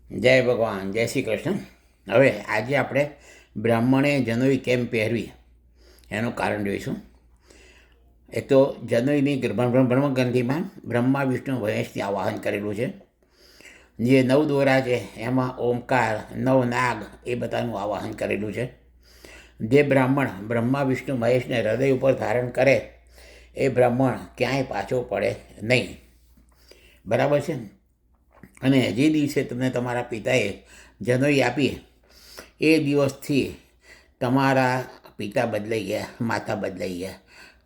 જય ભગવાન, જય શ્રી કૃષ્ણ. હવે આજે આપણે બ્રાહ્મણે જનોઈ કેમ પહેરવી એનું કારણ જોઈશું. એ તો જનોઈની બ્રહ્મગ્રંથિમાં બ્રહ્મા વિષ્ણુ મહેશથી આવાહન કરેલું છે. જે નવ દોરા છે એમાં ઓમકાર, નવ નાગ એ બધાનું આવાહન કરેલું છે. જે બ્રાહ્મણ બ્રહ્મા વિષ્ણુ મહેશને હૃદય ઉપર ધારણ કરે એ બ્રાહ્મણ ક્યાંય પાછો પડે નહીં. બરાબર છે. અને જે દિવસે તમને તમારા પિતાએ જનોઈ આપી એ દિવસથી તમારા પિતા બદલાઈ ગયા, માતા બદલાઈ ગયા.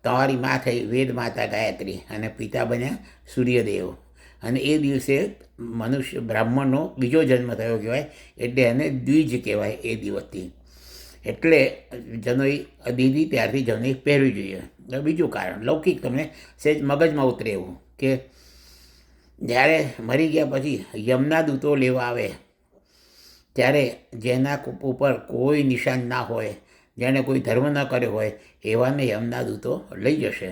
તમારી મા થઈ વેદ માતા ગાયત્રી અને પિતા બન્યા સૂર્યદેવ. અને એ દિવસે મનુષ્ય બ્રાહ્મણનો બીજો જન્મ થયો કહેવાય, એટલે એને દ્વિજ કહેવાય એ દિવસથી. એટલે જનોઈ દીદી ત્યારથી જનોઈ પહેરવી જોઈએ. બીજું કારણ લૌકિક તમને સહેજ મગજમાં ઉતરે એવું કે જ્યારે મરી ગયા પછી યમના દૂતો લેવા આવે ત્યારે જેના ઉપર કોઈ નિશાન ના હોય, જેણે કોઈ ધર્મ ન કર્યો હોય એવાને યમના દૂતો લઈ જશે.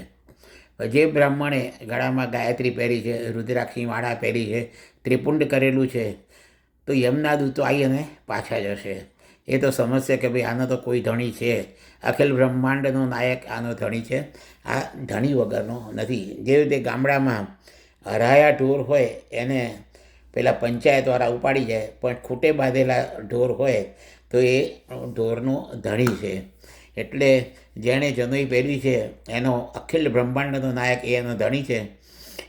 જે બ્રાહ્મણે ગળામાં ગાયત્રી પહેરી છે, રુદ્રાક્ષની માળા પહેરી છે, ત્રિપુંડ કરેલું છે, તો યમના દૂતો આવી અને પાછા જશે. એ તો સમજશે કે ભાઈ આનો તો કોઈ ધણી છે, અખિલ બ્રહ્માંડનો નાયક આનો ધણી છે, આ ધણી વગરનો નથી. જે રીતે ગામડામાં હરાયા ઢોર હોય એને પેલા પંચાયતવાળા ઉપાડી જાય, પણ ખૂટે બાંધેલા ઢોર હોય તો એ ઢોરનો ધણી છે. એટલે જેણે જનોઈ પહેરી છે એનો અખિલ બ્રહ્માંડનો નાયક એનો ધણી છે.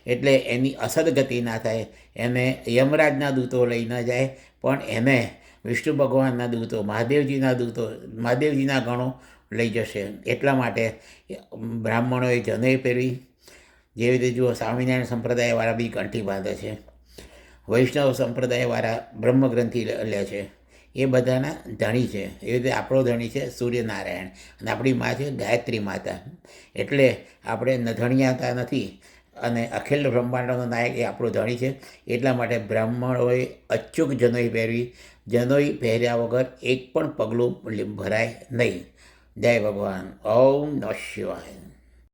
એટલે એની અસદગતિ ના થાય, એને યમરાજના દૂતો લઈ ન જાય, પણ એને વિષ્ણુ ભગવાનના દૂતો, મહાદેવજીના ગણો લઈ જશે. એટલા માટે બ્રાહ્મણોએ જનોઈ પહેરવી. જેવી રીતે જુઓ, સ્વામિનારાયણ સંપ્રદાયવાળા બી કંઠી બાંધે છે, વૈષ્ણવ સંપ્રદાયવાળા બ્રહ્મગ્રંથિ લે છે. એ બધાના ધણી છે. એવી રીતે આપણો ધણી છે સૂર્યનારાયણ અને આપણી મા છે ગાયત્રી માતા. એટલે આપણે ધણિયાતા નથી અને અખિલ બ્રહ્માંડનો નાયક એ આપણો ધણી છે. એટલા માટે બ્રાહ્મણોએ અચૂક જનોઈ પહેરવી. જનોઈ પહેર્યા વગર એક પણ પગલું ભરાય નહીં. જય ભગવાન. ઓમ નમઃ શિવાય.